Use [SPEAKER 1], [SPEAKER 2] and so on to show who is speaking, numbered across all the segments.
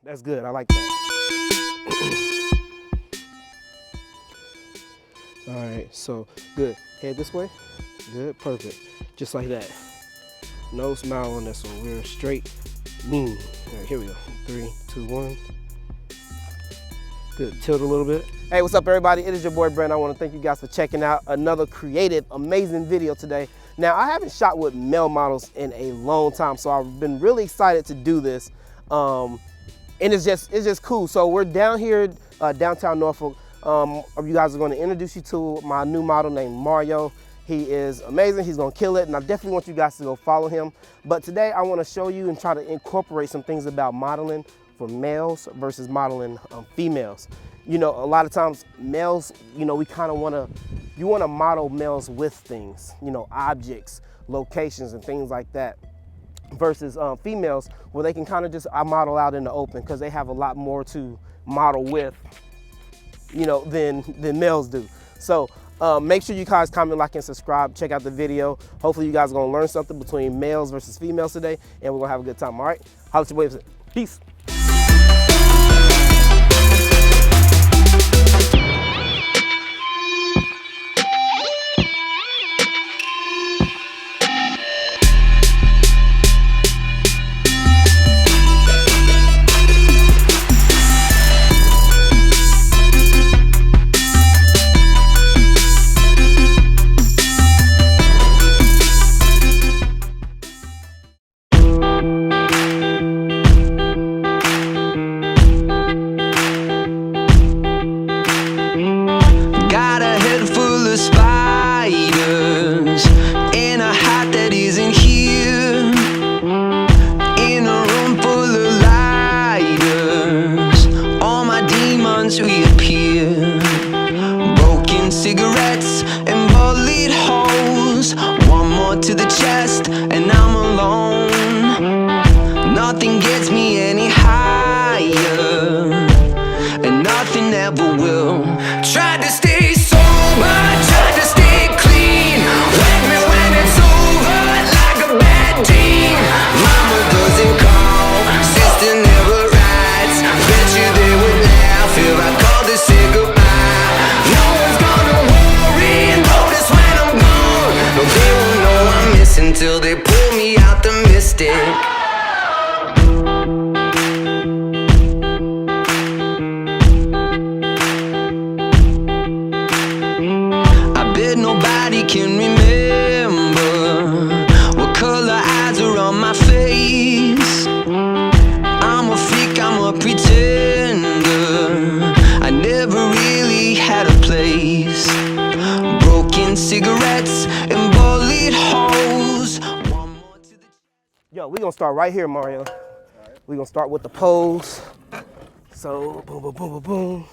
[SPEAKER 1] That's good, I like that. All right, so good. Head this way. Good, perfect. Just like that. No smile on this one. We're straight, boom. All right, here we go. 3, 2, 1. Good, tilt a little bit. Hey, what's up everybody? It is your boy Brent. I want to thank you guys for checking out another creative, amazing video today. Now, I haven't shot with male models in a long time, so I've been really excited to do this. And it's just cool. So we're down here, downtown Norfolk. You guys are going to introduce you to my new model named Mario. He is amazing, he's gonna kill it, and I definitely want you guys to go follow him. But today I wanna show you and try to incorporate some things about modeling for males versus modeling females. You know, a lot of times males, you know, we kinda wanna model males with things, you know, objects, locations, and things like that. Versus females, where they can kind of just model out in the open because they have a lot more to model with, you know, than males do. So make sure you guys comment, like, and subscribe. Check out the video. Hopefully you guys are gonna learn something between males versus females today, and we're gonna have a good time, all right? Holla at your boys. Peace.
[SPEAKER 2] Cigarettes and bullet holes, one more to the chest and I'm alone. Nothing gets me any higher, and nothing ever will. Tried to stay sober, tried to stay clean. Whack me when it's over, like a bad dream. Mama doesn't call, sister never writes. Bet you they would laugh if I called to say goodbye. Until they pull me out the mystic. I bet nobody can remember what color eyes are on my face. I'm a freak, I'm a pretender. I never really had a place. Broken cigarettes and bullet holes.
[SPEAKER 1] Yo, we're gonna start right here, Mario. We're gonna start with the pose. So, boom, boom, boom, boom, boom.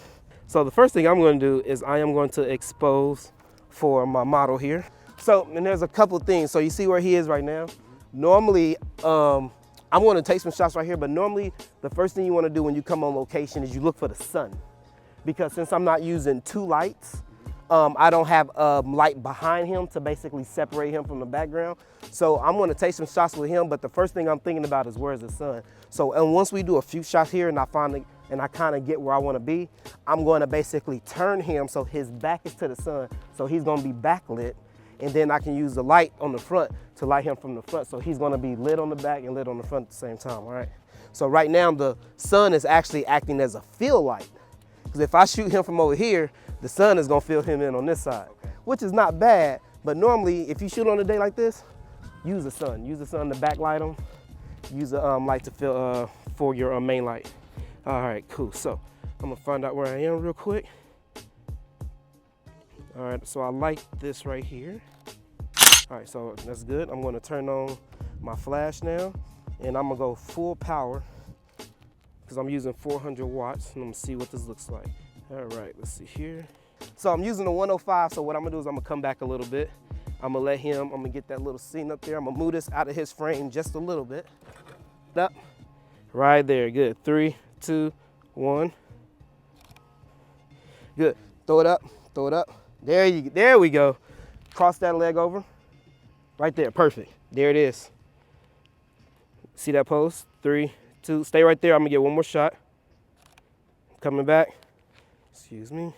[SPEAKER 1] So the first thing I'm gonna do is I am going to expose for my model here. So, and there's a couple things. So you see where he is right now? Normally, I'm gonna take some shots right here, but normally the first thing you wanna do when you come on location is you look for the sun. Because since I'm not using two lights, I don't have light behind him to basically separate him from the background. So I'm gonna take some shots with him, but the first thing I'm thinking about is where's the sun. So, and once we do a few shots here and I kind of get where I wanna be, I'm gonna basically turn him so his back is to the sun. So he's gonna be backlit, and then I can use the light on the front to light him from the front. So he's gonna be lit on the back and lit on the front at the same time, all right? So right now the sun is actually acting as a fill light. Because if I shoot him from over here, the sun is gonna fill him in on this side, which is not bad. But normally, if you shoot on a day like this, use the sun. Use the sun to backlight them. Use the light to fill for your main light. All right, cool. So I'm gonna find out where I am real quick. All right, so I like this right here. All right, so that's good. I'm gonna turn on my flash now, and I'm gonna go full power because I'm using 400 watts, and I'm gonna see what this looks like. All right, let's see here. So I'm using the 105, so what I'm gonna do is I'm gonna come back a little bit. I'm gonna let him, I'm gonna get that little scene up there. I'm gonna move this out of his frame just a little bit. Up, right there, good. 3, 2, 1. Good, throw it up, throw it up. There we go. Cross that leg over. Right there, perfect. There it is. See that pose? 3, 2. Stay right there. I'm gonna get one more shot. Coming back. Excuse me.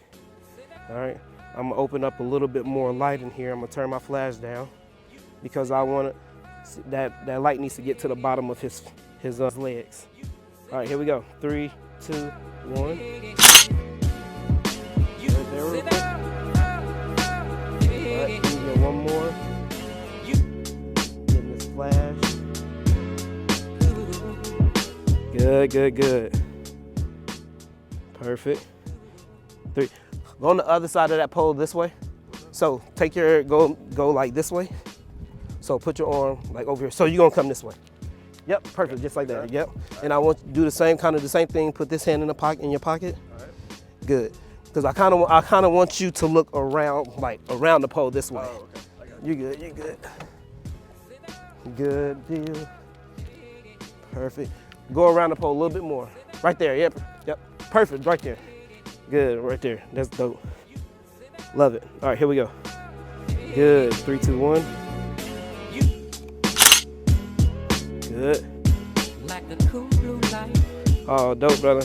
[SPEAKER 1] All right. I'm gonna open up a little bit more light in here. I'm gonna turn my flash down because I want that light needs to get to the bottom of his legs. All right, here we go. 3, 2, 1. Right there, real quick. All right, let me get one more. Getting this flash. Good, good, good. Perfect. 3. Go on the other side of that pole this way. So take your, go like this way. So put your arm like over here. So you're gonna come this way. Yep, perfect, just like that, yep. And I want you to do the same thing, put this hand in the pocket, in your pocket. All right. Good, because I kind of want you to look around, like around the pole this way. Oh, okay. I got you. You're good. Good deal. Perfect. Go around the pole a little bit more. Right there, yep. Perfect, right there. Good, right there. That's dope. Love it. All right, here we go. Good. 3, 2, 1. Good. Like the cool blue light. Oh, dope, brother.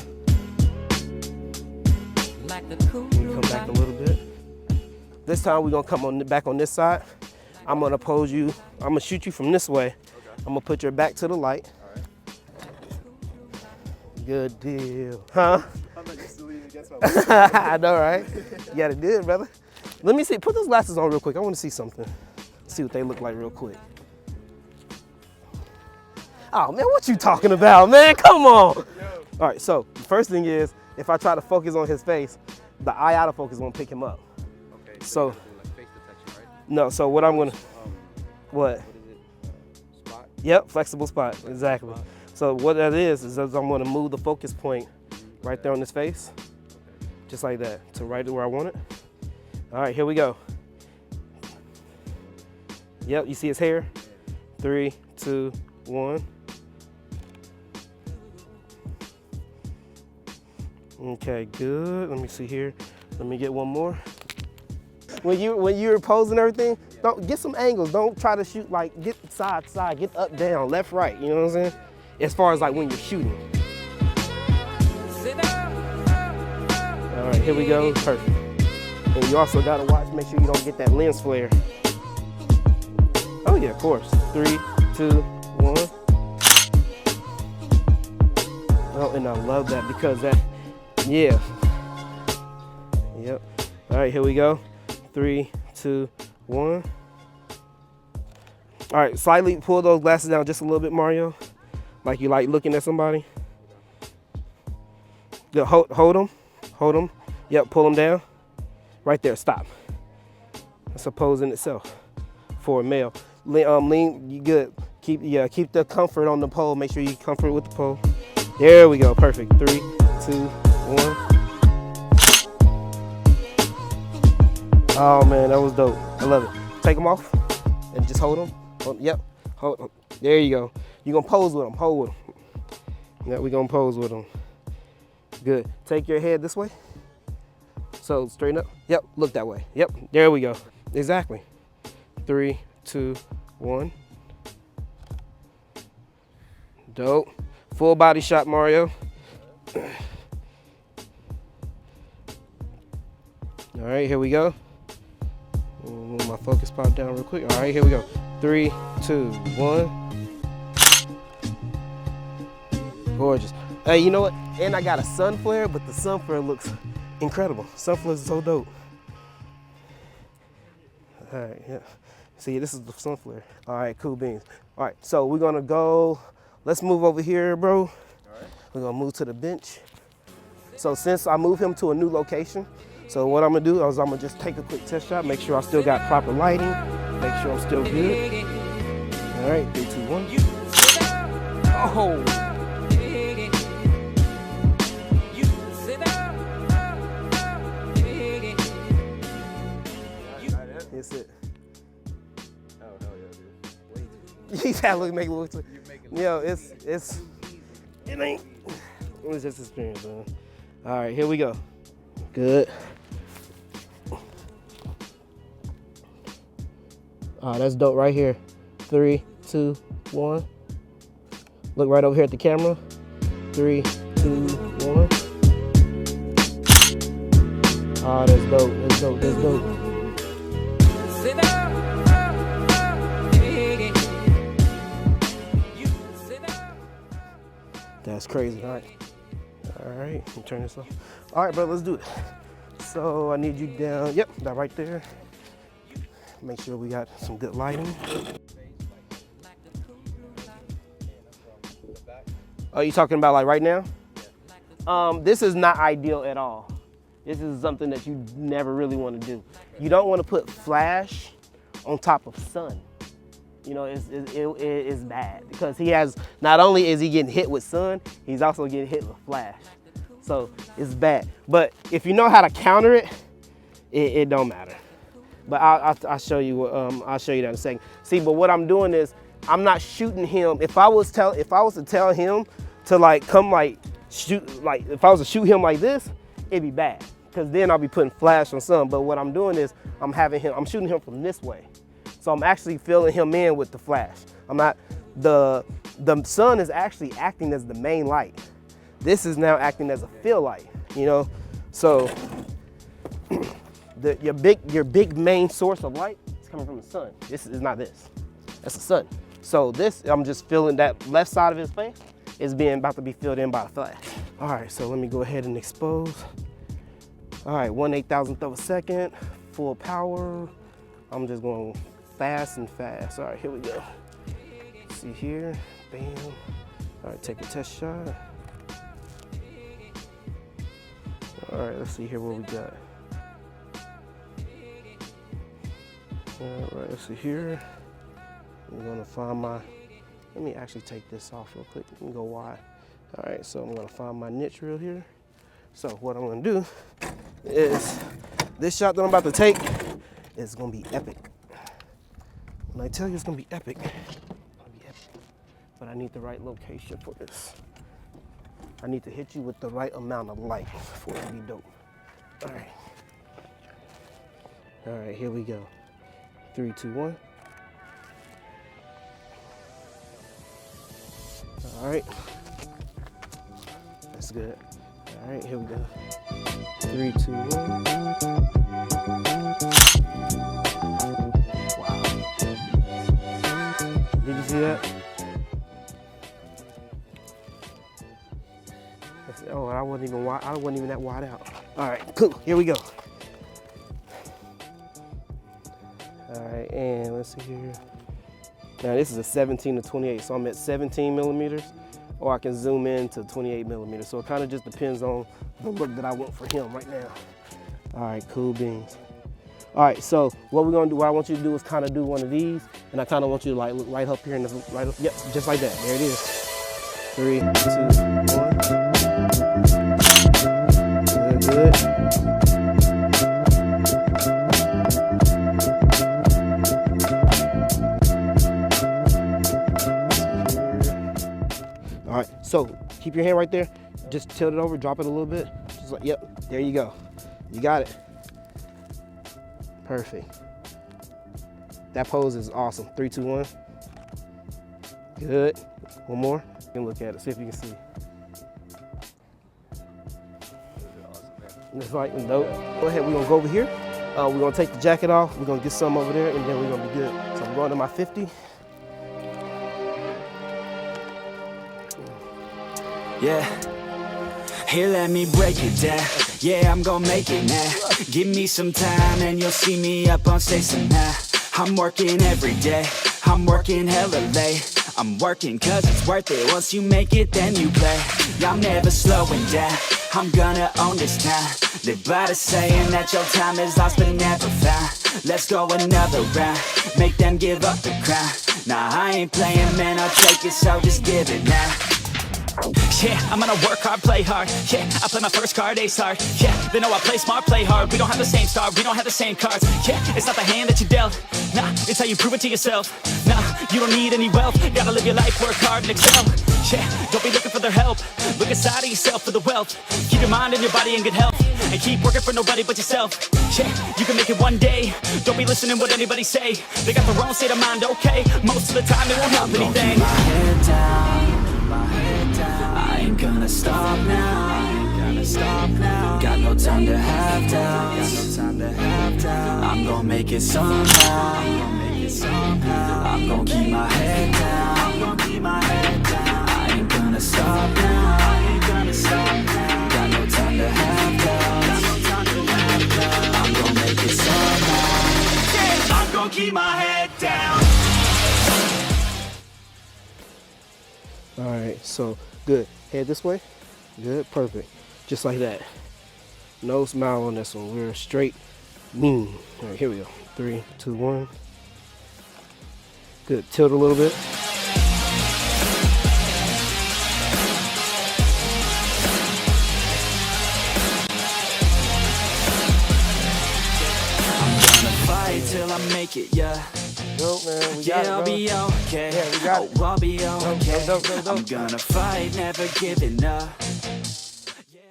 [SPEAKER 1] Like the cool blue light. Come back a little bit. This time we're gonna come back on this side. I'm gonna pose you. I'm gonna shoot you from this way. Okay. I'm gonna put your back to the light. All right. Good deal, huh? I'm not used to leaning against my back. I know, right? You got it good, brother. Let me see. Put those glasses on real quick. I want to see something. See what they look like real quick. Oh man, what you talking about, man? Come on. Yo. All right, so the first thing is, if I try to focus on his face, the eye autofocus won't pick him up. Okay. So like face detection, right? No. So what I'm gonna, what? What is it? Spot. Yep, flexible spot. Exactly. Spot. So what that is I'm gonna move the focus point right there on his face, just like that, to right where I want it. All right, here we go. Yep, you see his hair? 3, 2, 1. Okay, good. Let me see here. Let me get one more. When you're posing everything, don't get some angles. Don't try to shoot like get side to side, get up, down, left, right. You know what I'm saying? As far as like when you're shooting. All right, here we go. Perfect. And you also gotta watch, make sure you don't get that lens flare. Oh yeah, of course. 3, 2, 1. Oh, and I love that because that. Yeah. Yep. All right, here we go. 3, 2, 1. All right, slightly pull those glasses down just a little bit, Mario. Like you like looking at somebody. Good. Hold them. Hold them. Yep, pull them down. Right there, stop. That's a pose in itself for a male. Lean, you good. Keep the comfort on the pole. Make sure you comfort with the pole. There we go, perfect. 3, 2, 1. Oh man, that was dope. I love it. Take them off and just hold them. Yep, hold. There you go. You're gonna pose with them. Hold with them. Yeah, we're gonna pose with them. Good. Take your head this way. So straighten up. Yep, look that way. Yep, there we go. Exactly. 3, 2, 1. Dope. Full body shot, Mario. All right, here we go. Move my focus pop down real quick. All right, here we go. 3, 2, 1. Gorgeous. Hey, you know what? And I got a sun flare, but the sun flare looks incredible. Sun flare is so dope. All right, yeah. See, this is the sun flare. All right, cool beans. All right, so we're gonna go. Let's move over here, bro. All right. We're gonna move to the bench. So since I moved him to a new location, so what I'm gonna do is I'm gonna just take a quick test shot, make sure I still got proper lighting, make sure I'm still good. All right, 3, 2, 1. Oh! That's it. Oh no, yeah, dude. Way too. Make it look too. Yo, it ain't. It was just experience, man. All right, here we go. Good. That's dope right here. 3, 2, 1. Look right over here at the camera. 3, 2, 1. Oh, that's dope. That's dope. That's dope. That's crazy. All right. All right. Let me turn this off. All right, bro. Let's do it. So I need you down. Yep, that right there. Make sure we got some good lighting. Are you talking about like right now? This is not ideal at all. This is something that you never really want to do. You don't want to put flash on top of sun. You know, it's bad because he has, not only is he getting hit with sun, he's also getting hit with flash. So it's bad. But if you know how to counter it, it don't matter. But I'll show you. I'll show you that in a second. See, but what I'm doing is I'm not shooting him. If I was to tell him to like come like shoot, like if I was to shoot him like this, it'd be bad because then I'll be putting flash on sun. But what I'm doing is I'm shooting him from this way. So I'm actually filling him in with the flash. I'm not, the sun is actually acting as the main light. This is now acting as a fill light, you know? So your big main source of light is coming from the sun. This is not this, that's the sun. So this, I'm just filling that left side of his face is about to be filled in by the flash. All right, so let me go ahead and expose. All right, 1/8,000th of a second, full power. I'm just going fast and fast. All right, here we go. See here, bam. All right, take a test shot. All right, let's see here what we got. All right, let's see here. I'm gonna find my, let me actually take this off real quick and go wide. All right, so I'm gonna find my niche reel here. So what I'm gonna do is, this shot that I'm about to take is gonna be epic. When I tell you it's gonna be epic, it's gonna be epic. But I need the right location for this. I need to hit you with the right amount of light for it to be dope. All right. All right, here we go. 3, 2, 1. All right. That's good. All right, here we go. 3, 2, 1. Wow. Did you see that? Oh, I wasn't even that wide out. All right, cool. Here we go. All right, and let's see here. Now this is a 17 to 28, so I'm at 17 millimeters, or I can zoom in to 28 millimeters. So it kind of just depends on the look that I want for him right now. All right, cool beans. All right, so what we're gonna do, what I want you to do is kind of do one of these, and I kind of want you to like look right up here in the right up, yep, just like that. There it is. 3, 2, 1. Good. All right, so keep your hand right there. Just tilt it over, drop it a little bit. Just like, yep, there you go. You got it. Perfect. That pose is awesome. 3, 2, 1. Good. One more. You can look at it, see if you can see. It's like dope. Go ahead, we're gonna go over here. We're gonna take the jacket off. We're gonna get some over there, and then we're gonna be good. So I'm going to my 50.
[SPEAKER 3] Yeah, here let me break it down. Yeah, I'm gonna make it now. Give me some time and you'll see me up on stage somehow. I'm working every day, I'm working hella late. I'm working cause it's worth it. Once you make it, then you play. Yeah, I'm never slowing down, I'm gonna own this town. Live by the saying that your time is lost but never found. Let's go another round, make them give up the crown. Nah, I ain't playing, man, I'll take it, so just give it now. Yeah, I'm gonna work hard, play hard. Yeah, I play my first card, ace hard. Yeah, they know I play smart, play hard. We don't have the same star, we don't have the same cards. Yeah, it's not the hand that you dealt. Nah, it's how you prove it to yourself. Nah, you don't need any wealth. Gotta live your life, work hard and excel. Yeah, don't be looking for their help. Look inside of yourself for the wealth. Keep your mind and your body in good health. And keep working for nobody but yourself. Yeah, you can make it one day. Don't be listening what anybody say. They got their own state of mind, okay. Most of the time it won't help anything.
[SPEAKER 2] My head down, my head down. I
[SPEAKER 3] ain't gonna stop now. Got no time to have doubts. I'm gonna make it somehow. I'm gonna keep my head down. I ain't gonna stop now. Got no time to have doubts. I'm gonna make it somehow. I'm gonna keep my head down.
[SPEAKER 1] All right, so good. Head this way. Good, perfect. Just like that. No smile on this one. We're straight mean. All right, here we go. 3, 2, 1. Good. Tilt a little bit.
[SPEAKER 3] Fight till I make it, yeah.
[SPEAKER 1] Go, man. We got
[SPEAKER 3] Yeah,
[SPEAKER 1] it,
[SPEAKER 3] I'll
[SPEAKER 1] bro.
[SPEAKER 3] be okay.
[SPEAKER 1] Yeah, we got it.
[SPEAKER 3] Oh, I'll be okay.
[SPEAKER 1] Go.
[SPEAKER 3] I'm gonna fight, never giving up.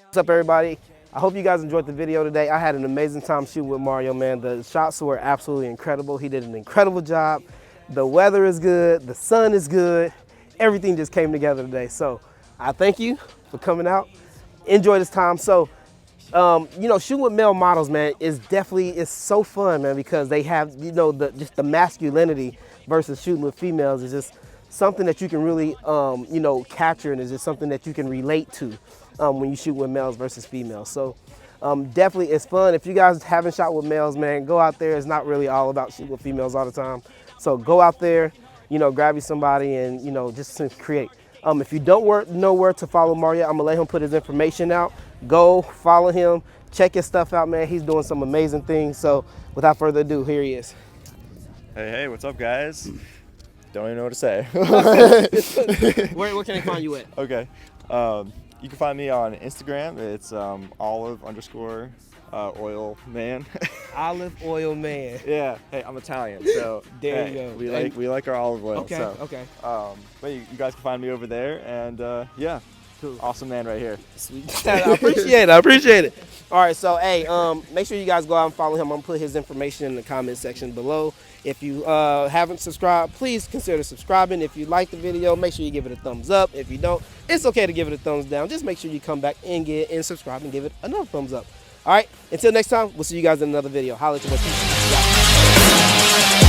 [SPEAKER 1] What's up, everybody? I hope you guys enjoyed the video today. I had an amazing time shooting with Mario, man. The shots were absolutely incredible. He did an incredible job. The weather is good. The sun is good. Everything just came together today. So I thank you for coming out. Enjoy this time. So, you know, shooting with male models, man, is definitely, it's so fun, man, because they have, you know, just the masculinity versus shooting with females is just something that you can really, you know, capture, and is just something that you can relate to when you shoot with males versus females. So definitely it's fun. If you guys haven't shot with males, man, go out there. It's not really all about shooting with females all the time. So go out there, you know, grab you somebody and, you know, just to create. If you don't know where to follow Mario, I'm gonna let him put his information out. Go follow him, check his stuff out, man. He's doing some amazing things. So without further ado, here he is.
[SPEAKER 4] Hey, what's up, guys? Don't even know what to say.
[SPEAKER 1] Where can I find you at?
[SPEAKER 4] Okay. You can find me on Instagram. It's olive_oil man.
[SPEAKER 1] Olive Oil Man.
[SPEAKER 4] Yeah. Hey, I'm Italian, so
[SPEAKER 1] There
[SPEAKER 4] hey,
[SPEAKER 1] you go.
[SPEAKER 4] we like our olive oil.
[SPEAKER 1] Okay,
[SPEAKER 4] so,
[SPEAKER 1] okay.
[SPEAKER 4] But you guys can find me over there, and yeah,
[SPEAKER 1] Cool.
[SPEAKER 4] awesome man right here.
[SPEAKER 1] Sweet. I appreciate it. All right, so hey, make sure you guys go out and follow him. I'm gonna put his information in the comment section below. If you haven't subscribed, please consider subscribing. If you like the video, make sure you give it a thumbs up. If you don't, it's okay to give it a thumbs down. Just make sure you come back and subscribe and give it another thumbs up. All right, until next time, we'll see you guys in another video. Holla at you.